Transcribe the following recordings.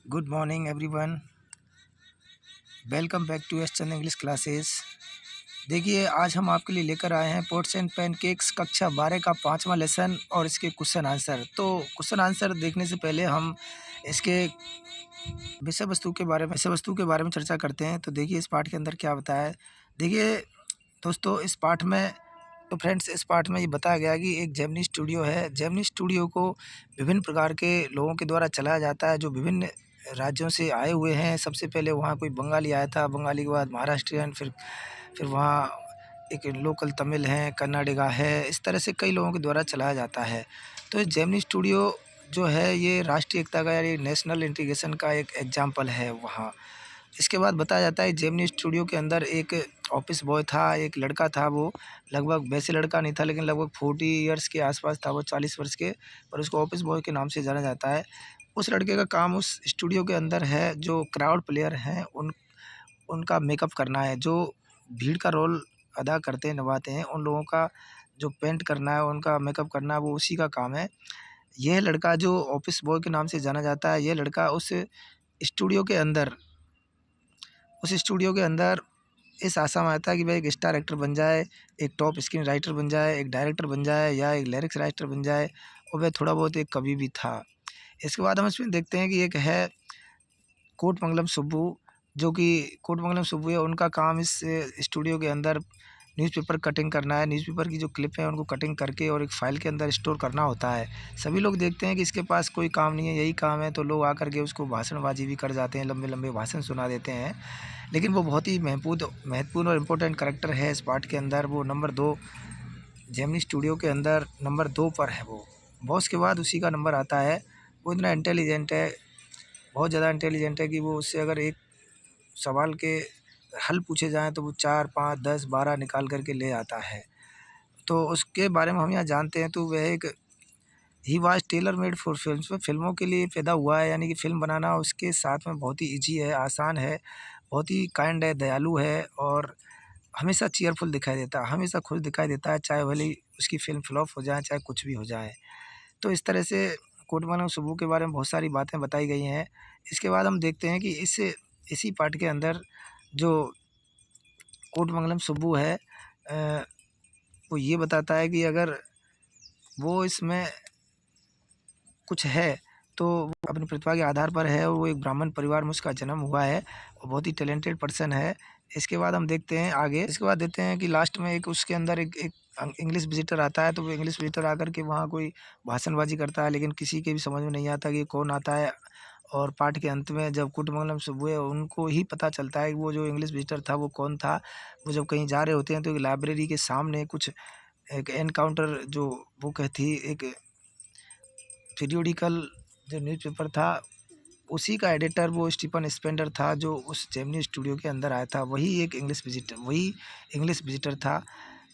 Good morning everyone. Welcome back to S Chand English classes. देखिए, आज हम आपके लिए लेकर आए हैं पोट्स एंड पैनकेक्स कक्षा 12 का 5वां लेसन और इसके क्वेश्चन आंसर। तो क्वेश्चन आंसर देखने से पहले हम इसके विषय वस्तु के बारे में चर्चा करते हैं। तो देखिए, इस पाठ के अंदर क्या बताया है। देखिए दोस्तों, इस पाठ में ये बताया गया है कि एक जेमिनी स्टूडियो है। जेमिनी स्टूडियो को विभिन्न प्रकार के लोगों के द्वारा चलाया जाता है जो विभिन्न राज्यों से आए हुए हैं। सबसे पहले वहाँ कोई बंगाली आया था, बंगाली के बाद महाराष्ट्रियन, फिर वहाँ एक लोकल तमिल हैं, कन्नाडिगा है। इस तरह से कई लोगों के द्वारा चलाया जाता है। तो जेमिनी स्टूडियो जो है ये राष्ट्रीय एकता का यानी नेशनल इंटीग्रेशन का एक एग्जाम्पल है वहाँ। इसके बाद बताया जाता है जेमिनी स्टूडियो के अंदर एक ऑफिस बॉय था, एक लड़का था। वो लगभग वैसे लड़का नहीं था लेकिन लगभग 40 ईयर्स के आसपास था, वो 40 वर्ष के, पर उसको ऑफिस बॉय के नाम से जाना जाता है। उस लड़के का काम उस स्टूडियो के अंदर है जो क्राउड प्लेयर हैं उनका मेकअप करना है। जो भीड़ का रोल अदा करते हैं, निभाते हैं, उन लोगों का जो पेंट करना है, उनका मेकअप करना है, वो उसी का काम है। यह लड़का जो ऑफिस बॉय के नाम से जाना जाता है, यह लड़का स्टूडियो के अंदर उस स्टूडियो के अंदर इस आशा में आता है कि भाई एक स्टार एक्टर बन जाए, एक टॉप स्क्रीन राइटर बन जाए, एक डायरेक्टर बन जाए या एक लिरिक्स राइटर बन जाए, और वह थोड़ा बहुत एक कवि भी था। इसके बाद हम इसमें देखते हैं कि एक है कोटमंगलम सुब्बू, जो कि कोटमंगलम सुब्बू है। उनका काम इस स्टूडियो के अंदर न्यूज़पेपर कटिंग करना है। न्यूज़पेपर की जो क्लिप है उनको कटिंग करके और एक फ़ाइल के अंदर स्टोर करना होता है। सभी लोग देखते हैं कि इसके पास कोई काम नहीं है, यही काम है, तो लोग आकर के उसको भाषणबाजी भी कर जाते हैं, लंबे लंबे भाषण सुना देते हैं। लेकिन वो बहुत ही महत्वपूर्ण और इम्पोर्टेंट करैक्टर है इस पार्ट के अंदर। वो नंबर 2 जेमिनी स्टूडियो के अंदर नंबर 2 पर है वो। बॉस के बाद उसी का नंबर आता है। वो इतना इंटेलिजेंट है, बहुत ज़्यादा इंटेलिजेंट है कि वो उससे अगर एक सवाल के हल पूछे जाएँ तो वो 4, 5, 10, 12 निकाल कर के ले आता है। तो उसके बारे में हम यहाँ जानते हैं। तो वह एक he was tailor made for films, वह फ़िल्मों के लिए पैदा हुआ है, यानी कि फ़िल्म बनाना उसके साथ में बहुत ही ईज़ी है, आसान है, बहुत ही काइंड है, दयालु है और हमेशा चीयरफुल दिखाई देता है, हमेशा खुश दिखाई देता है, चाहे भले ही उसकी फ़िल्म फ्लॉप हो जाए, चाहे कुछ भी हो जाए। तो इस तरह से कोटमंगलम सुब्बू के बारे में बहुत सारी बातें बताई गई हैं। इसके बाद हम देखते हैं कि इसी पार्ट के अंदर जो कोटमंगलम सुब्बू है, वो ये बताता है कि अगर वो इसमें कुछ है तो वो अपनी प्रतिभा के आधार पर है, और वो एक ब्राह्मण परिवार में उसका जन्म हुआ है और बहुत ही टैलेंटेड पर्सन है। इसके बाद हम देखते हैं आगे। इसके बाद देखते हैं कि लास्ट में एक उसके अंदर एक एक इंग्लिश विजिटर आता है। तो वो इंग्लिश विजिटर आकर के वहाँ कोई भाषणबाजी करता है, लेकिन किसी के भी समझ में नहीं आता कि कौन आता है। और पाठ के अंत में जब कोटमंगलम सुब्बू है, उनको ही पता चलता है कि वो जो इंग्लिश विजिटर था वो कौन था। वो जब कहीं जा रहे होते हैं तो एक लाइब्रेरी के सामने कुछ एक एनकाउंटर जो बुक थी, एक पीरियोडिकल जो न्यूज़पेपर था, उसी का एडिटर वो स्टीफन स्पेंडर था जो उस जेमिनी स्टूडियो के अंदर आया था। वही इंग्लिश विजिटर था।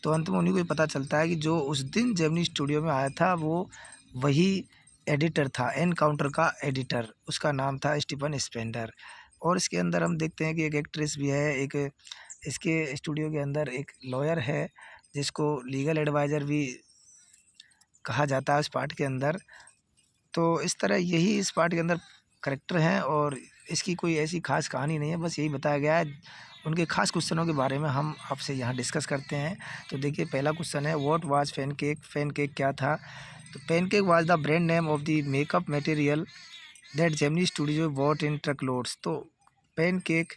तो अंत में उन्हीं को पता चलता है कि जो उस दिन जेमिनी स्टूडियो में आया था वो वही एडिटर था, एनकाउंटर का एडिटर, उसका नाम था स्टीफन स्पेंडर। और इसके अंदर हम देखते हैं कि एक एक्ट्रेस भी है, एक इसके स्टूडियो के अंदर एक लॉयर है जिसको लीगल एडवाइज़र भी कहा जाता है इस पार्ट के अंदर। तो इस तरह यही इस पार्ट के अंदर करैक्टर हैं और इसकी कोई ऐसी ख़ास कहानी नहीं है, बस यही बताया गया है। उनके ख़ास क्वेश्चनों के बारे में हम आपसे यहाँ डिस्कस करते हैं। तो देखिए, पहला क्वेश्चन है, व्हाट वाज पैनकेक? पैनकेक क्या था? तो pancake was the brand name of the makeup material that Gemini studio bought in truck loads. तो पैनकेक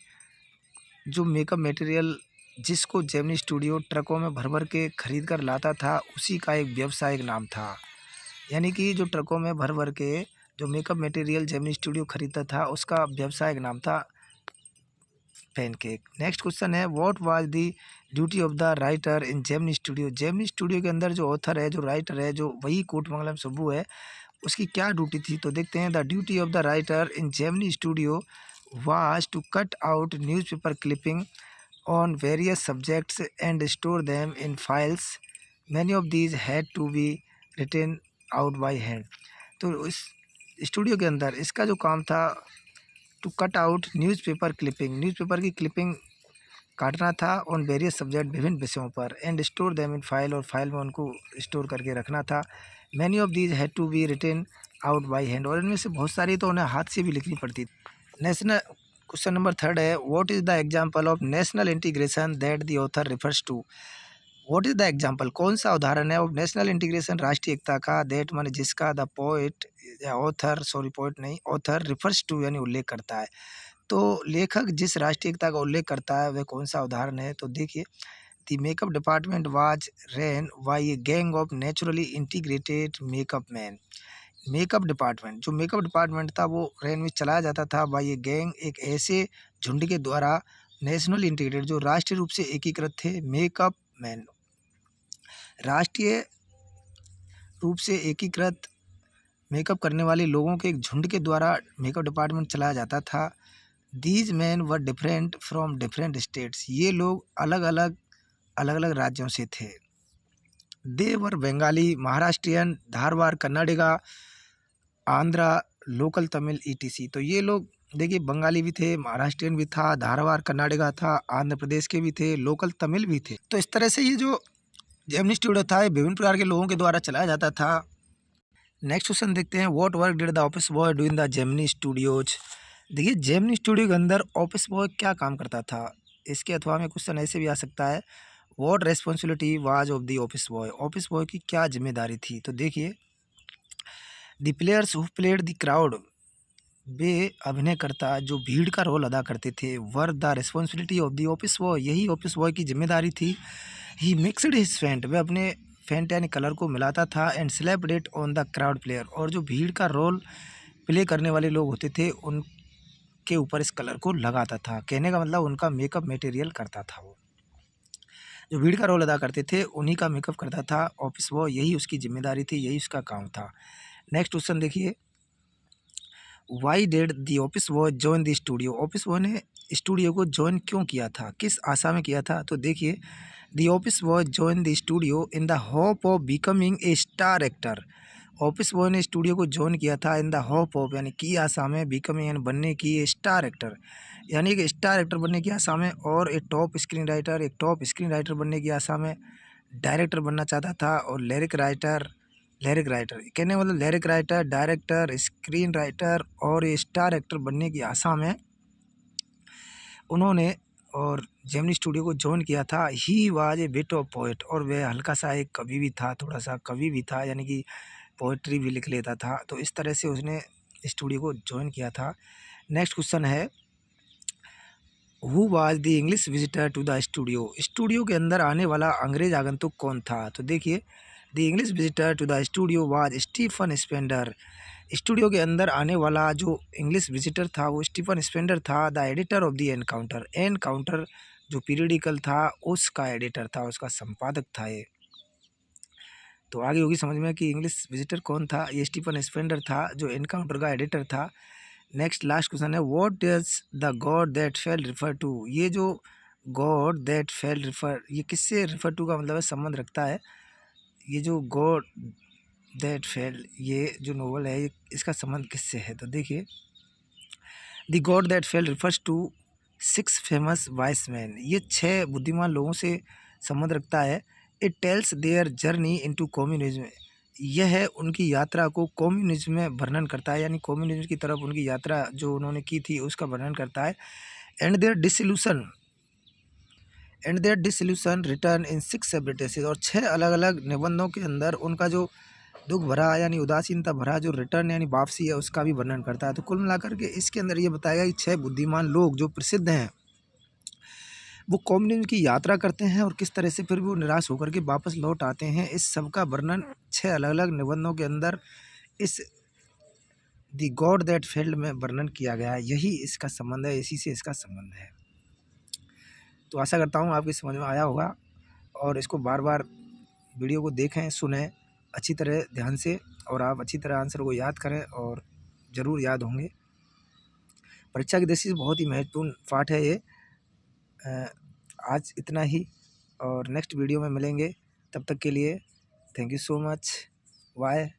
जो मेकअप मटेरियल जिसको जेमिनी स्टूडियो ट्रकों में भर भर के खरीद कर लाता था, उसी का एक व्यावसायिक नाम था। यानी कि जो ट्रकों में भर भर के जो मेकअप मटेरियल जेमिनी स्टूडियो खरीदता था, उसका व्यावसायिक नाम था पैनकेक। नेक्स्ट क्वेश्चन है, what was the duty of the writer in Gemini studio? Gemini studio के अंदर जो ऑथर है, जो राइटर है, जो वही कोटमंगलम सुब्बू है, उसकी क्या ड्यूटी थी? तो देखते हैं, the duty of the writer in Gemini studio was to cut out newspaper clipping on various subjects and store them in files. Many of these had to be written out by hand. तो इस studio के अंदर इसका जो काम था, to cut out newspaper clipping, newspaper की clipping काटना था, ऑन वेरियस सब्जेक्ट, विभिन्न विषयों पर, and store them in file, और फाइल में उनको स्टोर करके रखना था। Many of these had to be written out by hand, और इनमें से बहुत सारी तो उन्हें हाथ से भी लिखनी पड़ती थी। नेशनल क्वेश्चन नंबर 3 है, what is the example of national integration that the author refers to. What is the example, कौन सा उदाहरण है ऑफ नेशनल इंटीग्रेशन, राष्ट्रीय एकता का, दैट माने जिसका, द पोएट या ऑथर, सॉरी पोएट नहीं, ऑथर रिफर्स टू यानी उल्लेख करता है। तो लेखक जिस राष्ट्रीय एकता का उल्लेख करता है वह कौन सा उदाहरण है, तो देखिए, the makeup department was ran by a gang of naturally integrated makeup man. Makeup department, जो मेकअप डिपार्टमेंट था वो रेन में चलाया जाता था बाय ए गैंग, एक ऐसे झुंड के द्वारा, नेशनल इंटीग्रेटेड जो राष्ट्रीय रूप से एकीकृत थे, मेकअप मैन राष्ट्रीय रूप से एकीकृत मेकअप करने वाले लोगों के एक झुंड के द्वारा मेकअप डिपार्टमेंट चलाया जाता था। These man were different from different states, ये लोग अलग अलग राज्यों से थे। दे वर बंगाली, महाराष्ट्रियन, धारवाड़, कन्नाडिगा, आंध्रा, लोकल तमिल ईटीसी। तो ये लोग देखिए बंगाली भी थे, महाराष्ट्रियन भी था, धारवाड़ कन्नाडिगा था, आंध्र प्रदेश के भी थे, लोकल तमिल भी थे। तो इस तरह से ये जो जेमिनी स्टूडियो था ये विभिन्न प्रकार के लोगों के द्वारा चलाया जाता था। नेक्स्ट क्वेश्चन देखते हैं, what work did the office boy do in the Gemini studios. देखिए जेमिनी स्टूडियो के अंदर ऑफिस बॉय क्या काम करता था, इसके अथवा में क्वेश्चन ऐसे भी आ सकता है, what responsibility was of the office boy की क्या जिम्मेदारी थी। तो देखिए, the players who played the crowd, वे अभिनयकर्ता जो भीड़ का रोल अदा करते थे, were the responsibility of the office boy, यही ऑफिस बॉय की जिम्मेदारी थी। ही मिक्सड हिज फेंट, वह अपने फेंट यानी कलर को मिलाता था, and slapped it on the crowd player, और जो भीड़ का रोल प्ले करने वाले लोग होते थे उनके ऊपर इस कलर को लगाता था। कहने का मतलब उनका मेकअप मटेरियल करता था, वो जो भीड़ का रोल अदा करते थे उन्हीं का मेकअप करता था ऑफिस बॉय, यही उसकी जिम्मेदारी थी, यही उसका काम था। नेक्स्ट क्वेश्चन देखिए, why did the office boy join the studio, office boy ने स्टूडियो को ज्वाइन क्यों किया था, किस आशा में किया था। तो देखिए, the office boy join the studio in the hope of becoming a star actor, office boy ने स्टूडियो को ज्वाइन किया था इन द होप ऑफ यानी की आशा में, बिकमिंग यानी बनने की, ए स्टार एक्टर यानी कि स्टार एक्टर बनने की आशा में, और एक टॉप स्क्रीन राइटर बनने की आशा में, डायरेक्टर बनना चाहता था, और लिरिक राइटर कहने का मतलब lyric writer, director, screen writer और स्टार एक्टर बनने की आशा में उन्होंने और जेमिनी स्टूडियो को ज्वाइन किया था। He was a bit of poet, और वह हल्का सा एक कवि भी था, थोड़ा सा कवि भी था, यानी कि पोइट्री भी लिख लेता था। तो इस तरह से उसने स्टूडियो को ज्वाइन किया था। नेक्स्ट क्वेश्चन है, who was the English visitor to the studio, studio के अंदर आने वाला अंग्रेज आगंतुक कौन था। तो देखिए, the English visitor to the studio was Stephen Spender, studio के अंदर आने वाला जो इंग्लिश विजिटर था वो स्टीफन स्पेंडर था। The editor of the Encounter जो पीरियडिकल था उसका एडिटर था, उसका संपादक था ये। तो आगे होगी समझ में कि इंग्लिश विजिटर कौन था, ये स्टीफन स्पेंडर था जो एनकाउंटर का एडिटर था। नेक्स्ट लास्ट क्वेश्चन है, what does the God that failed refer to, ये जो गॉड दैट फेल रिफर, ये किससे रिफर टू का मतलब है संबंध रखता है। ये जो गॉड दैट फेल, ये जो नोवेल है इसका संबंध किससे है। तो देखिए, the God that failed refers to 6 famous wise man, ये 6 बुद्धिमान लोगों से संबंध रखता है। It tells their journey into communism, यह है उनकी यात्रा को कम्युनिज्म में वर्णन करता है, यानी कम्युनिज्म की तरफ उनकी यात्रा जो उन्होंने की थी उसका वर्णन करता है। And their disillusion return in 6 separate essays, और 6 अलग अलग निबंधों के अंदर उनका जो दुख भरा यानी उदासीनता भरा जो रिटर्न यानी वापसी है उसका भी वर्णन करता है। तो कुल मिलाकर के इसके अंदर ये बताया कि 6 बुद्धिमान लोग जो प्रसिद्ध हैं वो कम्युनिज्म की यात्रा करते हैं और किस तरह से फिर वो निराश होकर के वापस लौट आते हैं। इस सब का वर्णन 6 अलग अलग निबंधों के अंदर इस द गॉड दैट फेल्ड में वर्णन किया गया है, यही इसका संबंध है, इसी से इसका संबंध है। तो आशा करता हूँ आपकी समझ में आया होगा, और इसको बार बार वीडियो को देखें, सुनें अच्छी तरह ध्यान से, और आप अच्छी तरह आंसर को याद करें और ज़रूर याद होंगे। परीक्षा की दृष्टि से बहुत ही महत्वपूर्ण पाठ है ये। आज इतना ही, और नेक्स्ट वीडियो में मिलेंगे, तब तक के लिए thank you so much, bye.